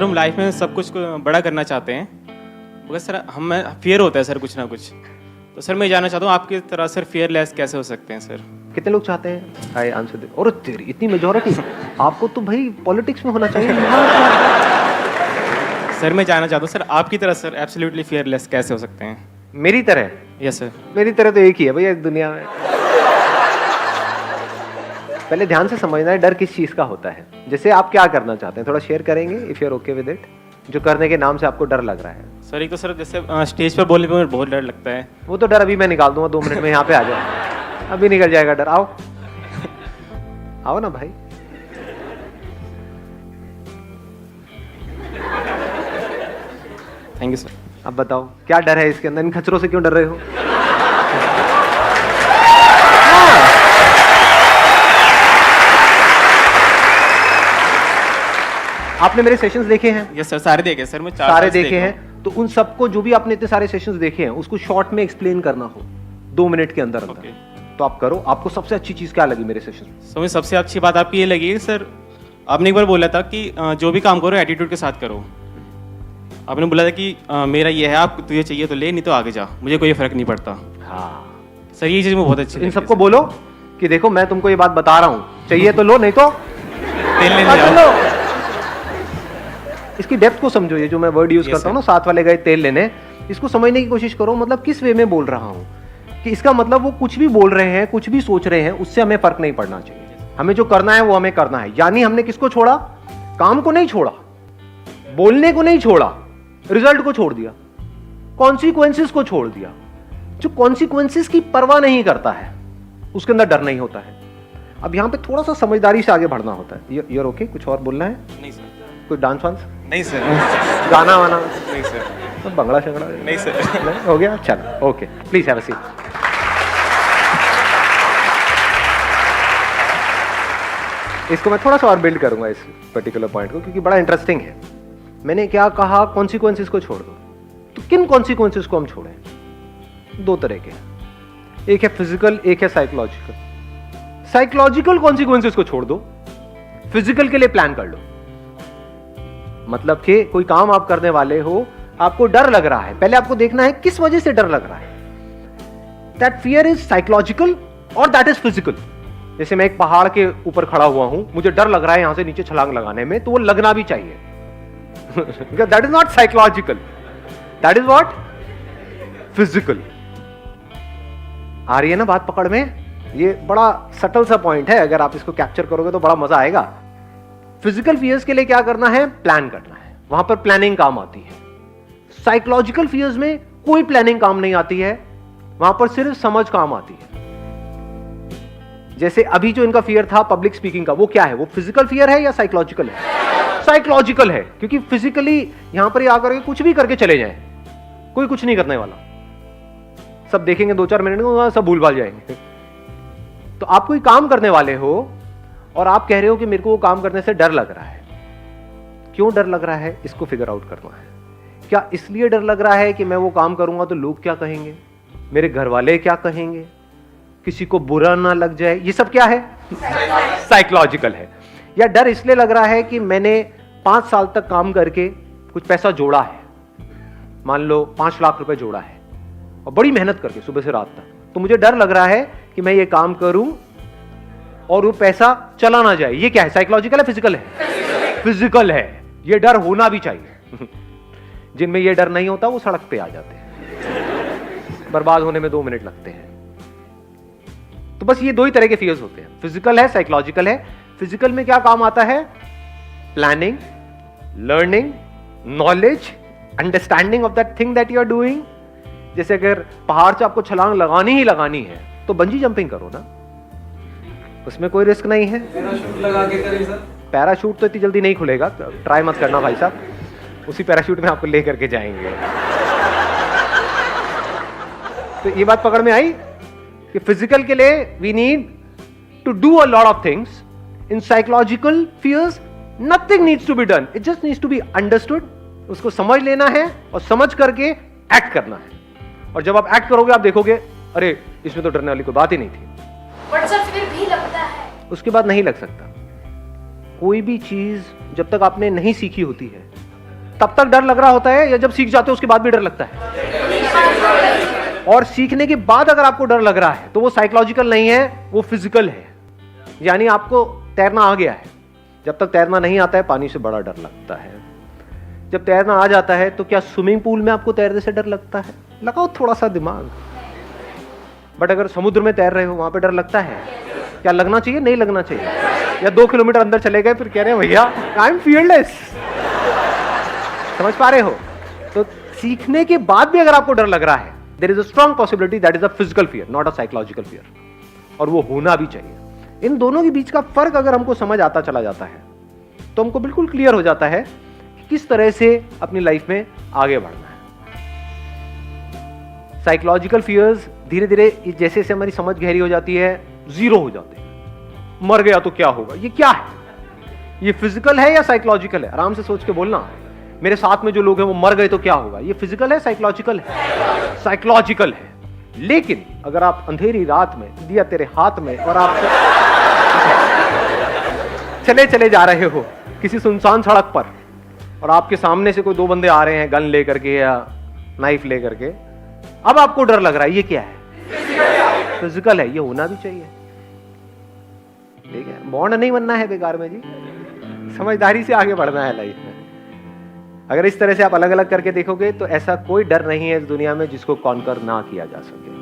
Sir हम life में सब कुछ को बड़ा करना चाहते हैं, मगर सर हमें फियर होता है सर कुछ ना कुछ। तो सर मैं जानना चाहता हूँ आपकी तरह सर फियरलेस कैसे हो सकते हैं सर? कितने लोग चाहते हैं? आई आंसर दे। और तेरी इतनी मेजॉरिटी, आपको तो भाई पॉलिटिक्स में होना चाहिए। सर मैं जानना चाहता हूँ सर आपकी तरह सर एब्सोल्युटली फियरलेस कैसे हो सकते हैं? मेरी तरह? Yes sir. मेरी तरह तो एक ही है भैया इस दुनिया में। पहले ध्यान से समझना है डर किस चीज का होता है। जैसे आप क्या करना चाहते हैं, थोड़ा शेयर करेंगे if you are okay with it, जो करने के नाम से आपको डर लग रहा है। सर एक तो सर जैसे स्टेज पर बोलने पे मुझे बहुत डर लगता है। वो तो डर अभी मैं निकाल दूंगा, 2 मिनट में यहाँ पे आ जाओ, अभी निकल जाएगा डर। आओ आओ ना भाई। Thank you sir. अब बताओ क्या डर है इसके अंदर? इन खचरों से क्यों डर रहे हो? आपने मेरे सेशंस देखे हैं? यस सर, सारे देखे सर, मैं सारे देखे हैं। तो उन सबको, जो भी आपने इतने सारे सेशंस देखे हैं, उसको शॉर्ट में एक्सप्लेन करना हो 2 मिनट के अंदर अंदर, तो आप करो। आपको सबसे अच्छी चीज क्या लगी मेरे सेशन में? मुझे सबसे अच्छी बात आपकी ये लगी सर, आपने एक बार बोला था कि जो भी काम करो एटीट्यूड के साथ करो। आपने बोला था कि मेरा ये है, आप तुझे चाहिए तो ले, नहीं तो आगे जा, मुझे कोई फर्क नहीं पड़ता। हाँ सर ये चीज़ मुझे बहुत अच्छी लगी। इन सबको बोलो कि देखो मैं तुमको ये बात बता रहा हूँ, चाहिए तो लो, नहीं तो तेल लेने जाओ। इसकी डेप्थ को समझो। ये जो मैं वर्ड यूज करता हूँ ना, 7 वाले गए तेल लेने, इसको समझने की कोशिश करो। मतलब किस वे में बोल रहा हूँ, कि इसका मतलब वो कुछ भी बोल रहे हैं, कुछ भी सोच रहे हैं, उससे हमें फर्क नहीं पड़ना चाहिए। हमें जो करना है वो हमें करना है। यानी हमने किसको छोड़ा? काम को नहीं छोड़ा, बोलने को नहीं छोड़ा, रिजल्ट को छोड़ दिया, कॉन्सिक्वेंसेस को छोड़ दिया। जो कॉन्सिक्वेंसेस की परवाह नहीं करता है उसके अंदर डर नहीं होता है। अब यहां पे थोड़ा सा समझदारी से आगे बढ़ना होता है। You're okay? कुछ और बोलना है? नहीं सर। कोई डांस वांस? नहीं सर। गाना वाना? नहीं सर। तो बंगला शंगड़ा? नहीं सर। नहीं? हो गया? चलो okay, please have a seat. इसको मैं थोड़ा सा और बिल्ड करूंगा इस पर्टिकुलर पॉइंट को, क्योंकि बड़ा इंटरेस्टिंग है। मैंने क्या कहा? कॉन्सिक्वेंसेस को छोड़ दो। तो किन कॉन्सिक्वेंसेस को हम छोड़ें? 2 तरह के, एक है फिजिकल, एक है साइकोलॉजिकल। साइकोलॉजिकल कॉन्सिक्वेंसेस को छोड़ दो, फिजिकल के लिए प्लान कर लो। मतलब कि कोई काम आप करने वाले हो, आपको डर लग रहा है, पहले आपको देखना है किस वजह से डर लग रहा है। दैट फियर इज साइकोलॉजिकल और दैट इज फिजिकल। जैसे मैं एक पहाड़ के ऊपर खड़ा हुआ हूं, मुझे डर लग रहा है यहां से नीचे छलांग लगाने में, तो वो लगना भी चाहिए। That is not psychological, that is what? Physical. आ रही है ना बात पकड़ में? ये बड़ा सटल सा पॉइंट है, अगर आप इसको कैप्चर करोगे तो बड़ा मजा आएगा। फिजिकल फियर्स के लिए क्या करना है? प्लान करना है, वहां पर प्लानिंग काम आती है। साइकोलॉजिकल फियर्स में कोई प्लानिंग काम नहीं आती है, वहां पर सिर्फ समझ काम आती है। जैसे अभी जो इनका फियर था पब्लिक स्पीकिंग का, वो क्या है? वो फिजिकल फियर है या साइकोलॉजिकल है? साइकोलॉजिकल है, क्योंकि फिजिकली यहां पर आकर के कुछ भी करके चले जाएं, कोई कुछ नहीं करने वाला, सब देखेंगे 2-4 मिनट में सब भूल भाल जाएंगे। तो आप कोई काम करने वाले हो और आप कह रहे हो कि मेरे को वो काम करने से डर लग रहा है। क्यों डर लग रहा है? इसको फिगर आउट करना है। क्या इसलिए डर लग रहा है कि मैं वो काम करूंगा तो लोग क्या कहेंगे, मेरे घर वाले क्या कहेंगे, किसी को बुरा ना लग जाए? ये सब क्या है? साइकोलॉजिकल है। या डर इसलिए लग रहा है कि मैंने 5 साल तक काम करके कुछ पैसा जोड़ा है, मान लो 5 लाख रुपए जोड़ा है, और बड़ी मेहनत करके सुबह से रात तक, तो मुझे डर लग रहा है कि मैं ये काम करूं और वो पैसा चला ना जाए। ये क्या है? साइकोलॉजिकल है, फिजिकल है? फिजिकल है। ये डर होना भी चाहिए। जिनमें ये डर नहीं होता वो सड़क पे आ जाते हैं, बर्बाद होने में 2 मिनट लगते हैं। तो बस ये 2 ही तरह के फियर्स होते हैं, फिजिकल है, साइकोलॉजिकल है। फिजिकल में क्या काम आता है? Planning, learning, knowledge, understanding of that thing that you are doing. जैसे अगर पहाड़ से आपको छलांग लगानी ही लगानी है तो बंजी जंपिंग करो ना, उसमें कोई रिस्क नहीं है। पैराशूट लगा के करें सर? पैराशूट तो इतनी जल्दी नहीं खुलेगा, तो ट्राई मत करना भाई साहब, उसी पैराशूट में आपको लेकर के जाएंगे। तो ये बात पकड़ में आई कि फिजिकल के लिए we need to do a lot of things. In psychological fears nothing needs to be done, it just needs to be understood. उसको समझ लेना है और समझ करके एक्ट करना है। और जब आप एक्ट करोगे आप देखोगे अरे इसमें तो डरने वाली कोई बात ही नहीं थी। बट सर फिर भी लगता है। उसके बाद नहीं लग सकता। कोई भी चीज जब तक आपने नहीं सीखी होती है तब तक डर लग रहा होता है या जब सीख जाते हो उसके बाद भी डर लगता है? और सीखने के बाद अगर आपको डर लग रहा है तो वो साइकोलॉजिकल नहीं है, वो फिजिकल है। यानी आपको तैरना आ गया है। जब तक तैरना नहीं आता है पानी से बड़ा डर लगता है। जब तैरना आ जाता है तो क्या स्विमिंग पूल में आपको तैरने से डर लगता है? लगाओ थोड़ा सा दिमाग। बट अगर समुद्र में तैर रहे हो वहां पे डर लगता है? क्या लगना चाहिए? नहीं लगना चाहिए। या 2 किलोमीटर अंदर चले गए फिर कह रहे हैं भैया आई एम फियरलेस। समझ पा रहे हो? तो सीखने के बाद भी अगर आपको डर लग रहा है, there is a strong possibility that is a physical fear, not a psychological fear. और वो होना भी चाहिए। इन दोनों के बीच का फर्क अगर हमको समझ आता चला जाता है तो हमको बिल्कुल क्लियर हो जाता है कि किस तरह से अपनी लाइफ में आगे बढ़ना है। साइकोलॉजिकल फियर्स धीरे धीरे जैसे जैसे हमारी समझ गहरी हो जाती है, जीरो हो जाते हैं। मर गया तो क्या होगा? ये क्या है? ये फिजिकल है या साइकोलॉजिकल है? आराम से सोच के बोलना। मेरे साथ में जो लोग हैं वो मर गए तो क्या होगा? ये फिजिकल है साइकोलॉजिकल है? साइकोलॉजिकल है। लेकिन अगर आप अंधेरी रात में दिया तेरे हाथ में और आप चले चले जा रहे हो किसी सुनसान सड़क पर और आपके सामने से कोई 2 बंदे आ रहे हैं गन लेकर के या नाइफ लेकर के, अब आपको डर लग रहा है, ये क्या है? फिजिकल है। ये होना भी चाहिए। ठीक है, बॉन्ड नहीं बनना है बेकार में जी, समझदारी से आगे बढ़ना है लाइफ में। अगर इस तरह से आप अलग अलग करके देखोगे तो ऐसा कोई डर नहीं है इस दुनिया में जिसको कॉन्कर ना किया जा सके।